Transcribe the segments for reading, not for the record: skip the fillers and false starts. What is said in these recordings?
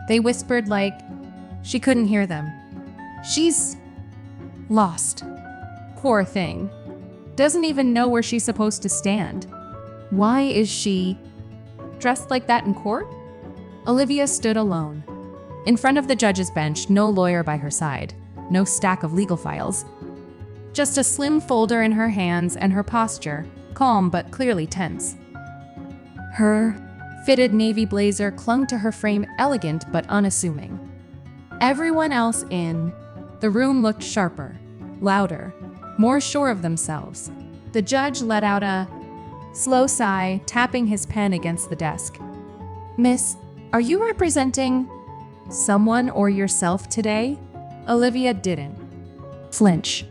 They whispered like she couldn't hear them. She's lost. Poor thing. Doesn't even know where she's supposed to stand. Why is she dressed like that in court? Olivia stood alone. In front of the judge's bench, no lawyer by her side, no stack of legal files. Just a slim folder in her hands and her posture, calm but clearly tense. Her fitted navy blazer clung to her frame, elegant but unassuming. Everyone else in the room looked sharper, louder, more sure of themselves. The judge let out a slow sigh, tapping his pen against the desk. Miss, are you representing someone or yourself today? Olivia didn't flinch.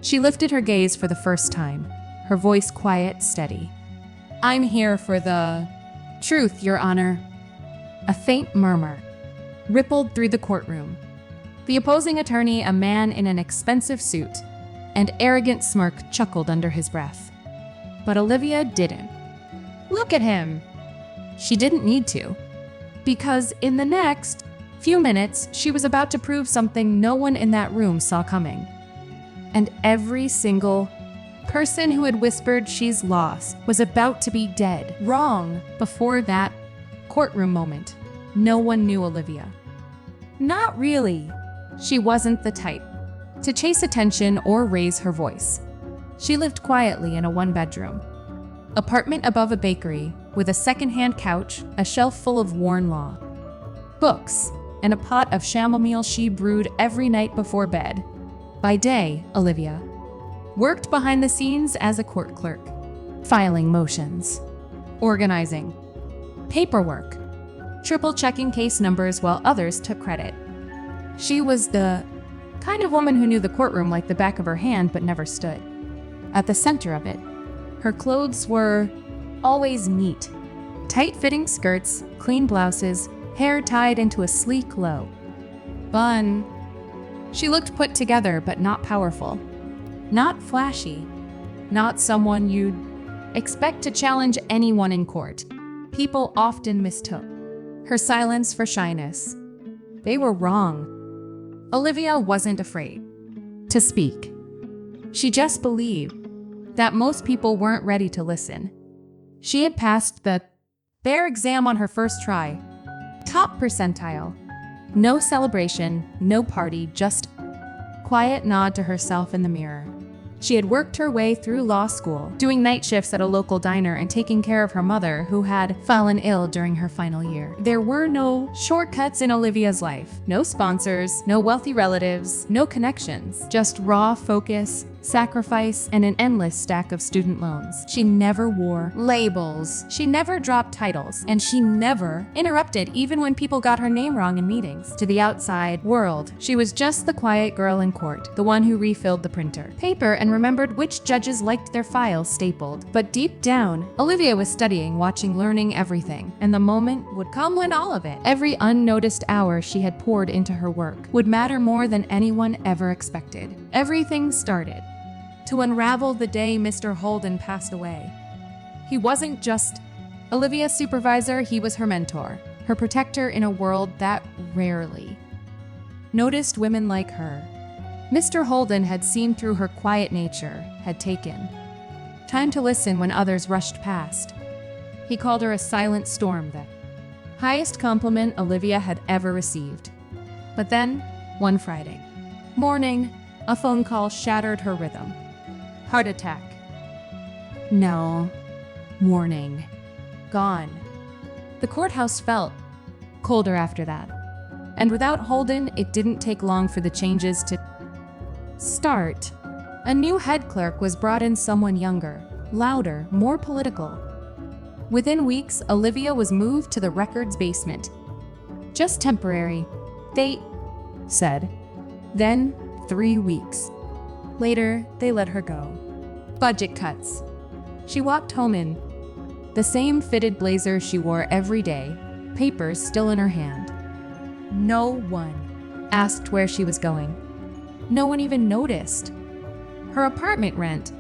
She lifted her gaze for the first time, her voice quiet, steady. I'm here for the truth, Your Honor. A faint murmur rippled through the courtroom. The opposing attorney, a man in an expensive suit, and arrogant smirk, chuckled under his breath. But Olivia didn't look at him. She didn't need to, because in the next few minutes, she was about to prove something no one in that room saw coming. And every single person who had whispered she's lost was about to be dead wrong before that courtroom moment. No one knew Olivia. Not really. She wasn't the type to chase attention or raise her voice. She lived quietly in a one-bedroom apartment above a bakery with a second-hand couch, a shelf full of worn law books, and a pot of chamomile she brewed every night before bed. By day, Olivia worked behind the scenes as a court clerk, filing motions, organizing paperwork, triple-checking case numbers while others took credit. She was the kind of woman who knew the courtroom like the back of her hand but never stood at the center of it. Her clothes were always neat. Tight-fitting skirts, clean blouses, hair tied into a sleek low bun. She looked put together but not powerful. Not flashy. Not someone you'd expect to challenge anyone in court. People often mistook her silence for shyness. They were wrong. Olivia wasn't afraid to speak. She just believed that most people weren't ready to listen. She had passed the bar exam on her first try. Top percentile. No celebration, no party, just quiet nod to herself in the mirror. She had worked her way through law school, doing night shifts at a local diner and taking care of her mother, who had fallen ill during her final year. There were no shortcuts in Olivia's life. No sponsors, no wealthy relatives, no connections. Just raw focus, sacrifice, and an endless stack of student loans. She never wore labels. She never dropped titles. And she never interrupted even when people got her name wrong in meetings. To the outside world, she was just the quiet girl in court, the one who refilled the printer paper and remembered which judges liked their files stapled. But deep down, Olivia was studying, watching, learning everything. And the moment would come when all of it, every unnoticed hour she had poured into her work, would matter more than anyone ever expected. Everything started to unravel the day Mr. Holden passed away. He wasn't just Olivia's supervisor, he was her mentor, her protector in a world that rarely noticed women like her. Mr. Holden had seen through her quiet nature, had taken time to listen when others rushed past. He called her a silent storm, the highest compliment Olivia had ever received. But then, one Friday morning, a phone call shattered her rhythm. Heart attack. No. Warning. Gone. The courthouse felt colder after that. And without Holden, it didn't take long for the changes to start. A new head clerk was brought in, someone younger, louder, more political. Within weeks, Olivia was moved to the records basement. Just temporary, they said. Then, 3 weeks later, they let her go. Budget cuts. She walked home in the same fitted blazer she wore every day, papers still in her hand. No one asked where she was going. No one even noticed. Her apartment rent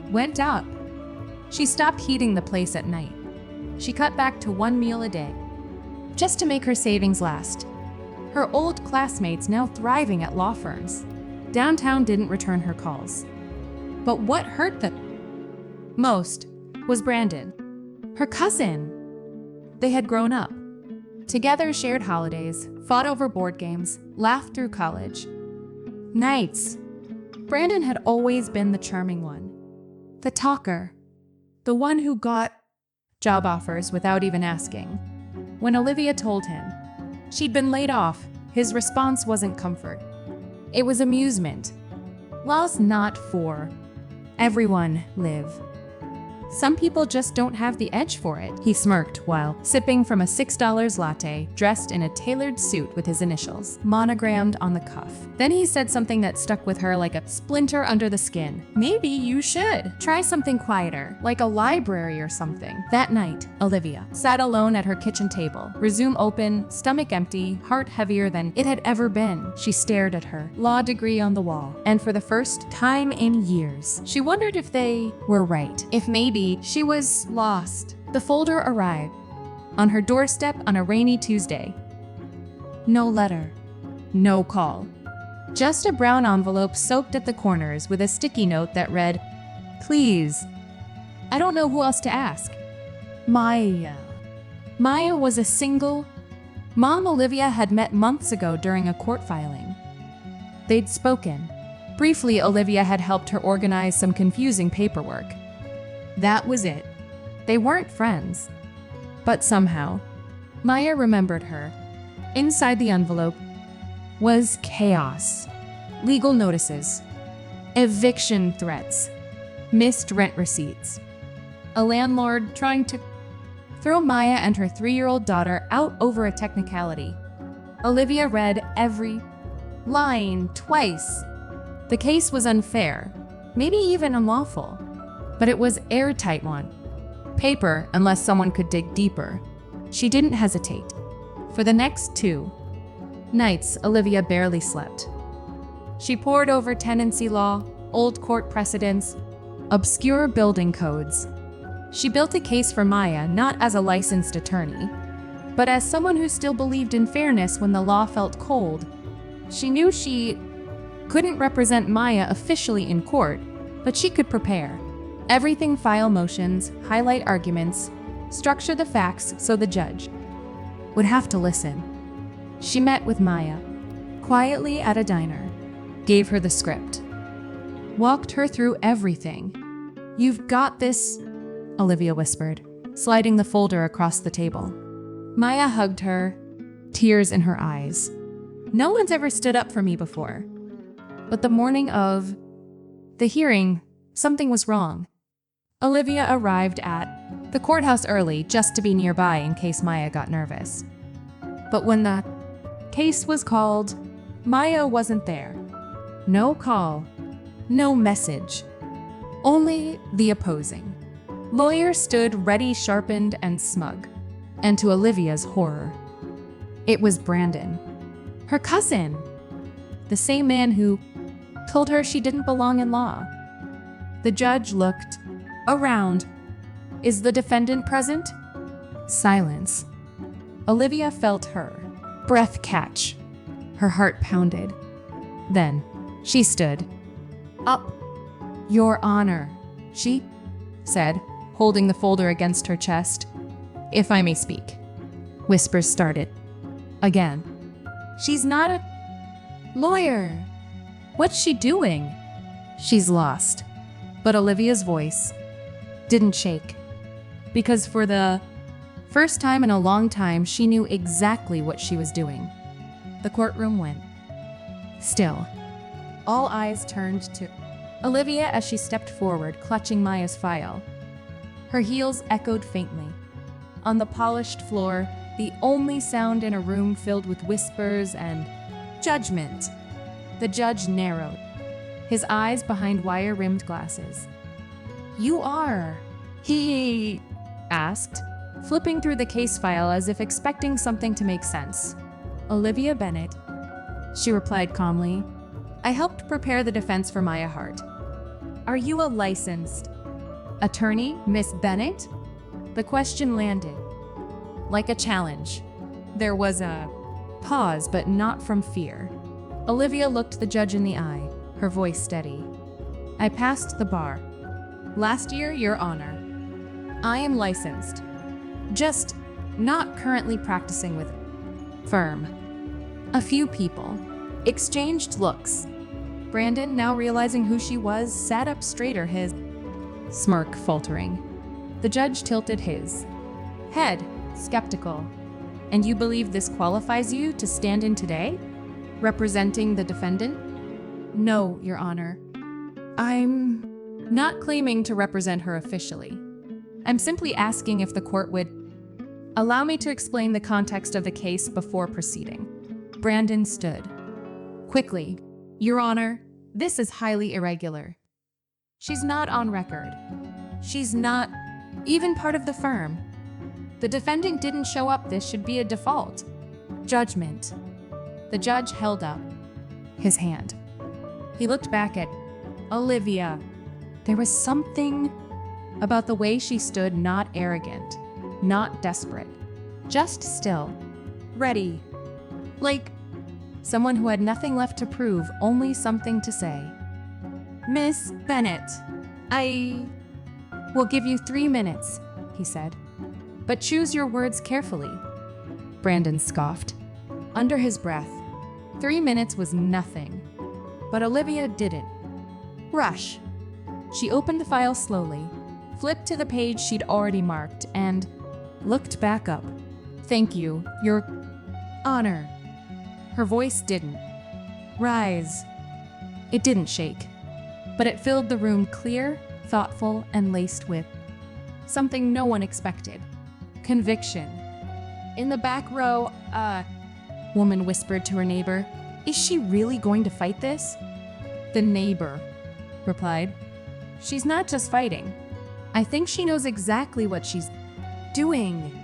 went up. She stopped heating the place at night. She cut back to 1 meal a day, just to make her savings last. Her old classmates now thriving at law firms. Downtown didn't return her calls. But what hurt the most was Brandon, her cousin. They had grown up. Together shared holidays, fought over board games, laughed through college. Nights. Brandon had always been the charming one. The talker. The one who got job offers without even asking. When Olivia told him she'd been laid off, his response wasn't comfort. It was amusement. Law's not for everyone live. Some people just don't have the edge for it, he smirked while sipping from a $6 latte, dressed in a tailored suit with his initials, monogrammed on the cuff. Then he said something that stuck with her like a splinter under the skin. Maybe you should try something quieter, like a library or something. That night, Olivia sat alone at her kitchen table, resume open, stomach empty, heart heavier than it had ever been. She stared at her law degree on the wall, and for the first time in years, she wondered if they were right, if maybe she was lost. The folder arrived on her doorstep on a rainy Tuesday. No letter, no call. Just a brown envelope soaked at the corners with a sticky note that read, "Please, I don't know who else to ask. Maya." Maya was a single mom Olivia had met months ago during a court filing. They'd spoken. Briefly, Olivia had helped her organize some confusing paperwork. That was it. They weren't friends. But somehow, Maya remembered her. Inside the envelope was chaos. Legal notices, eviction threats, missed rent receipts. A landlord trying to throw Maya and her 3-year-old daughter out over a technicality. Olivia read every line twice. The case was unfair, maybe even unlawful. But it was airtight one. Paper, unless someone could dig deeper. She didn't hesitate. For the next 2 nights, Olivia barely slept. She pored over tenancy law, old court precedents, obscure building codes. She built a case for Maya not as a licensed attorney, but as someone who still believed in fairness when the law felt cold. She knew she couldn't represent Maya officially in court, but she could prepare. Everything: file motions, highlight arguments, structure the facts so the judge would have to listen. She met with Maya quietly at a diner, gave her the script, walked her through everything. "You've got this," Olivia whispered, sliding the folder across the table. Maya hugged her, tears in her eyes. "No one's ever stood up for me before." But the morning of the hearing, something was wrong. Olivia arrived at the courthouse early just to be nearby in case Maya got nervous. But when the case was called, Maya wasn't there. No call, no message. Only the opposing lawyer stood ready, sharpened, and smug. And to Olivia's horror, it was Brandon, her cousin, the same man who told her she didn't belong in law. The judge looked around. "Is the defendant present?" Silence. Olivia felt her breath catch. Her heart pounded. Then she stood up. "Your Honor," she said, holding the folder against her chest. "If I may speak." Whispers started again. "She's not a lawyer. What's she doing?" "She's lost." But Olivia's voice didn't shake, because for the first time in a long time, she knew exactly what she was doing. The courtroom went still. All eyes turned to Olivia as she stepped forward, clutching Maya's file. Her heels echoed faintly. On the polished floor, the only sound in a room filled with whispers and judgment. The judge narrowed, his eyes behind wire-rimmed glasses. "You are?" he asked, flipping through the case file as if expecting something to make sense. "Olivia Bennett," she replied calmly. "I helped prepare the defense for Maya Hart." "Are you a licensed attorney, Miss Bennett?" The question landed like a challenge. There was a Pause, but not from fear. Olivia looked the judge in the eye, her voice steady. I passed the bar. Last year, Your Honor. I am licensed. Just not currently practicing with firm. A few people exchanged looks. Brandon, now realizing who she was, sat up straighter, his smirk faltering. The judge tilted his head, skeptical. And you believe this qualifies you to stand in today, representing the defendant? No, Your Honor. I'm not claiming to represent her officially. I'm simply asking if the court would allow me to explain the context of the case before proceeding. Brandon stood. Quickly, Your Honor, this is highly irregular. She's not on record. She's not even part of the firm. The defendant didn't show up. This should be a default. Judgment. The judge held up his hand. He looked back at Olivia. There was something about the way she stood, not arrogant, not desperate, just still, ready, like someone who had nothing left to prove, only something to say. Miss Bennett, I will give you 3 minutes, he said, but choose your words carefully. Brandon scoffed. Under his breath, 3 minutes was nothing, but Olivia didn't rush. She opened the file slowly, flipped to the page she'd already marked, and looked back up. Thank you, Your Honor. Her voice didn't rise. It didn't shake, but it filled the room clear, thoughtful, and laced with something no one expected. Conviction. In the back row, woman whispered to her neighbor, is she really going to fight this? The neighbor replied, she's not just fighting. I think she knows exactly what she's doing.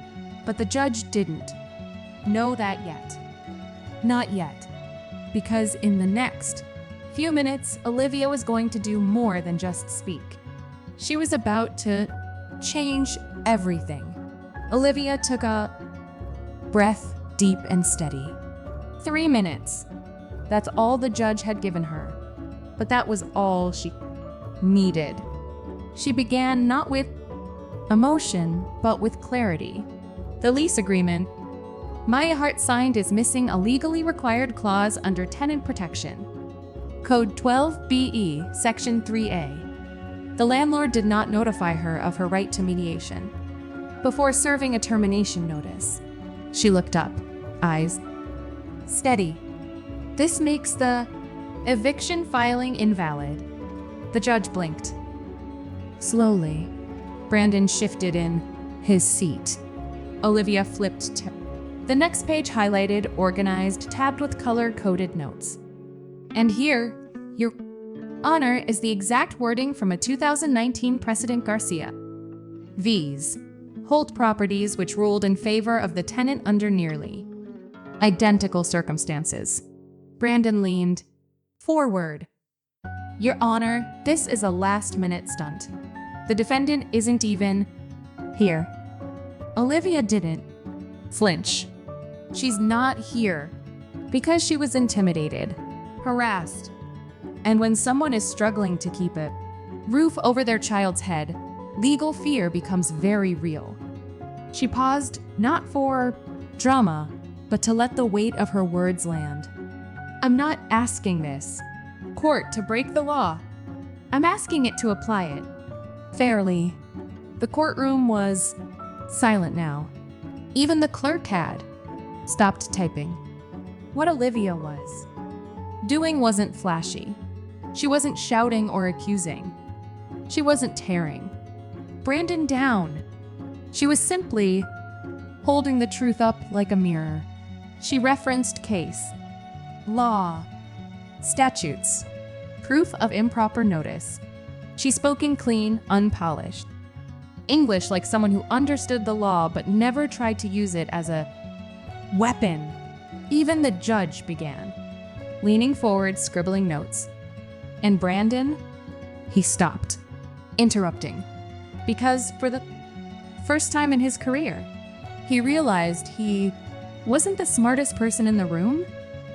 But the judge didn't know that yet. Not yet. Because in the next few minutes, Olivia was going to do more than just speak. She was about to change everything. Olivia took a breath, deep and steady. 3 minutes. That's all the judge had given her. But that was all she needed. She began not with emotion, but with clarity. The lease agreement my heart signed is missing a legally required clause under tenant protection. Code 12BE, Section 3A. The landlord did not notify her of her right to mediation. Before serving a termination notice, she looked up, eyes steady. This makes the eviction filing invalid. The judge blinked. Slowly, Brandon shifted in his seat. Olivia flipped to the next page, highlighted, organized, tabbed with color-coded notes. And here, Your Honor, is the exact wording from a 2019 precedent Garcia vs. Holt Properties, which ruled in favor of the tenant under nearly identical circumstances. Brandon leaned forward. Your Honor, this is a last-minute stunt. The defendant isn't even here. Olivia didn't flinch. She's not here because she was intimidated, harassed. And when someone is struggling to keep a roof over their child's head, legal fear becomes very real. She paused, not for drama, but to let the weight of her words land. I'm not asking this court to break the law. I'm asking it to apply it fairly. The courtroom was silent now. Even the clerk had stopped typing. What Olivia was doing wasn't flashy. She wasn't shouting or accusing. She wasn't tearing Brandon down. She was simply holding the truth up like a mirror. She referenced case, law, statutes, proof of improper notice. She spoke in clean, unpolished English, like someone who understood the law but never tried to use it as a weapon. Even the judge began, leaning forward, scribbling notes. And Brandon, he stopped, interrupting, because for the first time in his career, he realized he wasn't the smartest person in the room?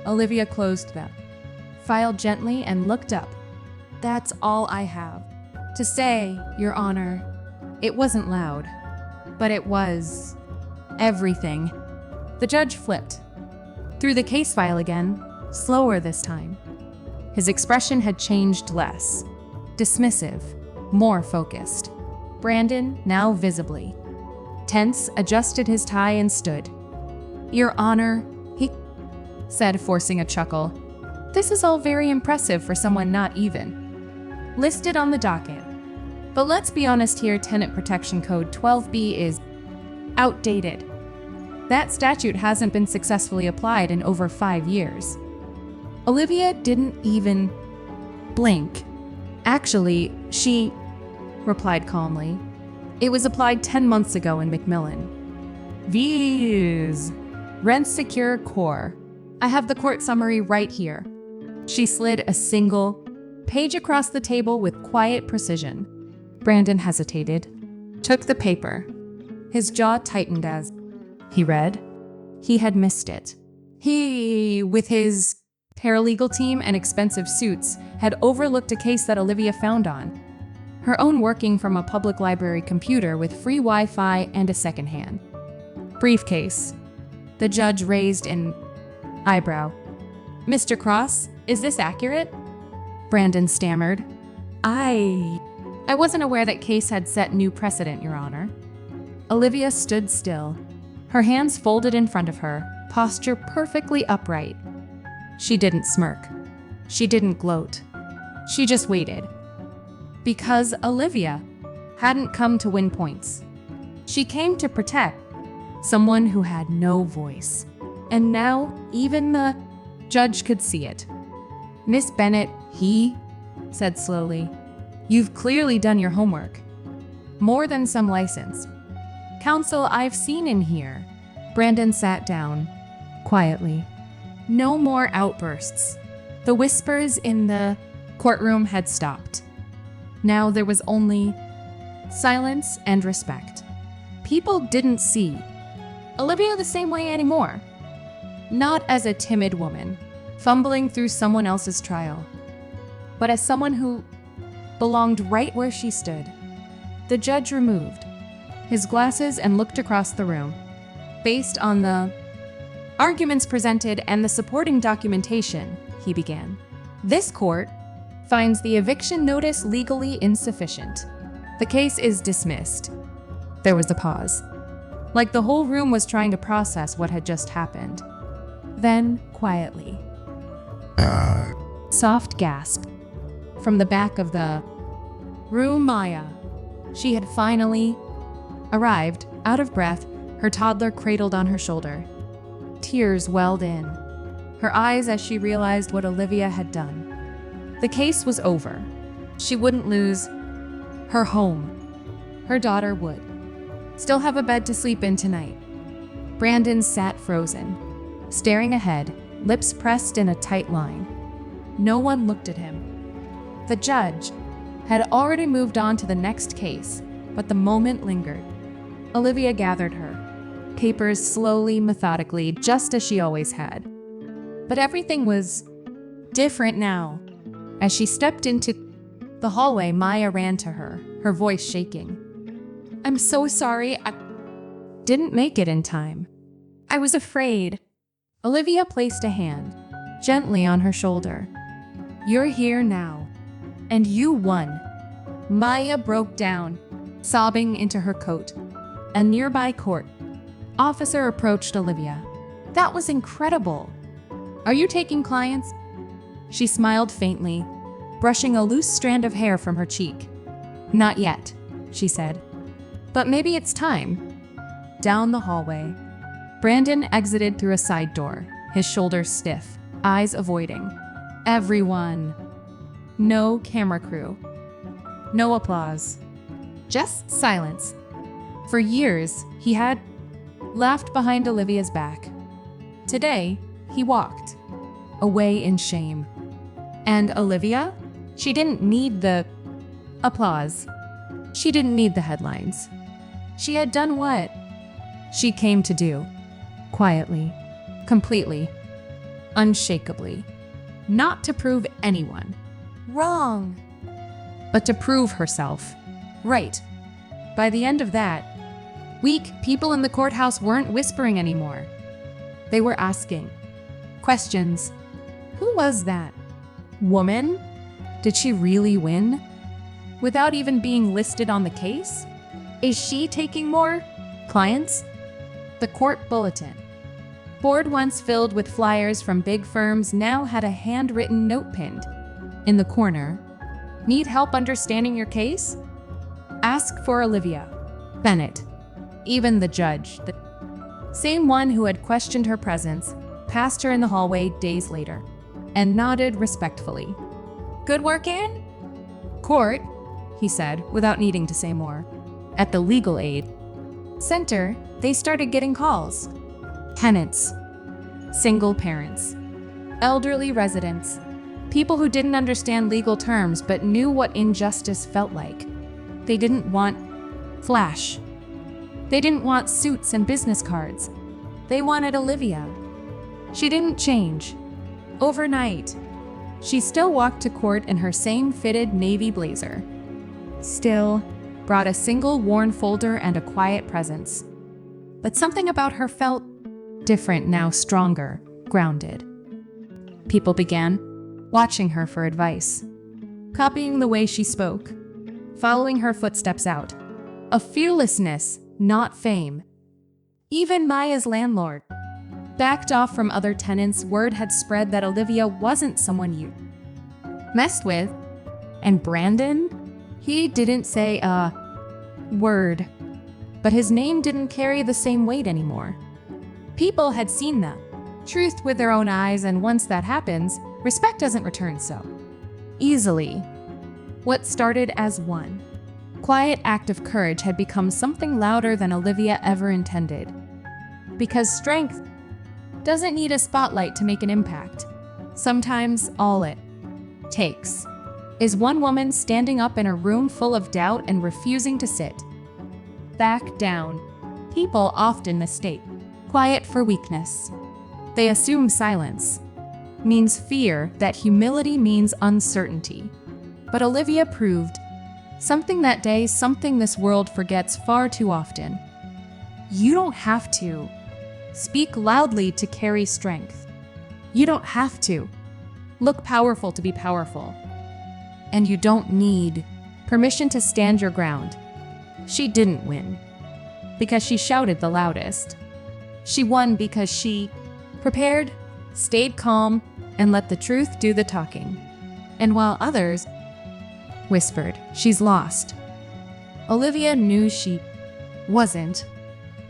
Olivia closed the file gently and looked up. That's all I have to say, Your Honor. It wasn't loud, but it was everything. The judge flipped through the case file again, slower this time. His expression had changed less, dismissive, more focused. Brandon, now visibly tense, adjusted his tie and stood. Your Honor, he said, forcing a chuckle. This is all very impressive for someone not even listed on the docket. But let's be honest here, Tenant Protection Code 12B is outdated. That statute hasn't been successfully applied in over 5 years. Olivia didn't even blink. Actually, she replied calmly. It was applied 10 months ago in McMillan. V's. Rent secure core. I have the court summary right here. She slid a single page across the table with quiet precision. Brandon hesitated, took the paper. His jaw tightened as he read. He had missed it. He, with his paralegal team and expensive suits, had overlooked a case that Olivia found on her own, working from a public library computer with free Wi-Fi and a secondhand briefcase. The judge raised an eyebrow. Mr. Cross, is this accurate? Brandon stammered. I wasn't aware that case had set new precedent, Your Honor. Olivia stood still, her hands folded in front of her, posture perfectly upright. She didn't smirk. She didn't gloat. She just waited. Because Olivia hadn't come to win points. She came to protect someone who had no voice. And now, even the judge could see it. Miss Bennett, he said slowly, you've clearly done your homework. More than some license counsel I've seen in here. Brandon sat down quietly. No more outbursts. The whispers in the courtroom had stopped. Now there was only silence and respect. People didn't see Olivia the same way anymore. Not as a timid woman, fumbling through someone else's trial, but as someone who belonged right where she stood. The judge removed his glasses and looked across the room. Based on the arguments presented and the supporting documentation, he began. This court finds the eviction notice legally insufficient. The case is dismissed. There was a pause, like the whole room was trying to process what had just happened. Then, quietly, soft gasp from the back of the room. Maya. She had finally arrived, out of breath, her toddler cradled on her shoulder. Tears welled in her eyes as she realized what Olivia had done. The case was over. She wouldn't lose her home. Her daughter would still have a bed to sleep in tonight. Brandon sat frozen, staring ahead, lips pressed in a tight line. No one looked at him. The judge had already moved on to the next case, but the moment lingered. Olivia gathered her papers slowly, methodically, just as she always had. But everything was different now. As she stepped into the hallway, Maya ran to her, her voice shaking. I'm so sorry, I didn't make it in time. I was afraid. Olivia placed a hand gently on her shoulder. You're here now, and you won. Maya broke down, sobbing into her coat. A nearby court officer approached Olivia. That was incredible. Are you taking clients? She smiled faintly, brushing a loose strand of hair from her cheek. Not yet, she said. But maybe it's time. Down the hallway, Brandon exited through a side door, his shoulders stiff, eyes avoiding everyone. No camera crew. No applause. Just silence. For years, he had laughed behind Olivia's back. Today, he walked away in shame. And Olivia? She didn't need the applause. She didn't need the headlines. She had done what she came to do, quietly. Completely. Unshakably. Not to prove anyone wrong, but to prove herself right. By the end of that week, people in the courthouse weren't whispering anymore. They were asking questions. Who was that woman? Did she really win? Without even being listed on the case? Is she taking more clients? The court bulletin board, once filled with flyers from big firms, now had a handwritten note pinned in the corner. Need help understanding your case? Ask for Olivia Bennett. Even the judge, the same one who had questioned her presence, passed her in the hallway days later and nodded respectfully. Good work, Anne? Court, he said, without needing to say more. At the legal aid center, they started getting calls. Tenants, single parents, elderly residents, people who didn't understand legal terms but knew what injustice felt like. They didn't want flash. They didn't want suits and business cards. They wanted Olivia. She didn't change. Overnight, she still walked to court in her same fitted navy blazer. Still brought a single worn folder and a quiet presence. But something about her felt different now, stronger, grounded. People began watching her for advice, copying the way she spoke, following her footsteps out. A fearlessness, not fame. Even Maya's landlord backed off from other tenants. Word had spread that Olivia wasn't someone you messed with. And Brandon? He didn't say a word, but his name didn't carry the same weight anymore. People had seen the truth with their own eyes, and once that happens, respect doesn't return so easily. What started as one quiet act of courage had become something louder than Olivia ever intended. Because strength doesn't need a spotlight to make an impact. Sometimes all it takes is one woman standing up in a room full of doubt and refusing to sit back down. People often mistake quiet for weakness. They assume silence means fear, that humility means uncertainty. But Olivia proved something that day, something this world forgets far too often. You don't have to speak loudly to carry strength. You don't have to look powerful to be powerful. And you don't need permission to stand your ground. She didn't win because she shouted the loudest. She won because she prepared, stayed calm, and let the truth do the talking. And while others whispered, she's lost, Olivia knew she wasn't.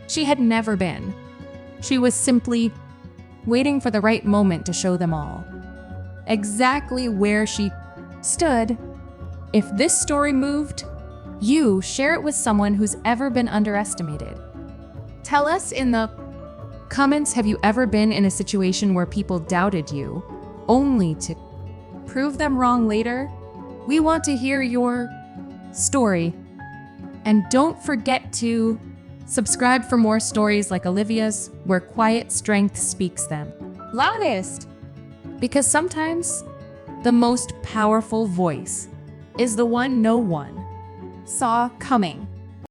She had never been. She was simply waiting for the right moment to show them all exactly where she stood. If this story moved you, share it with someone who's ever been underestimated. Tell us in the comments, have you ever been in a situation where people doubted you only to prove them wrong later? We want to hear your story. And don't forget to subscribe for more stories like Olivia's, where quiet strength speaks them loudest. Because sometimes the most powerful voice is the one no one saw coming.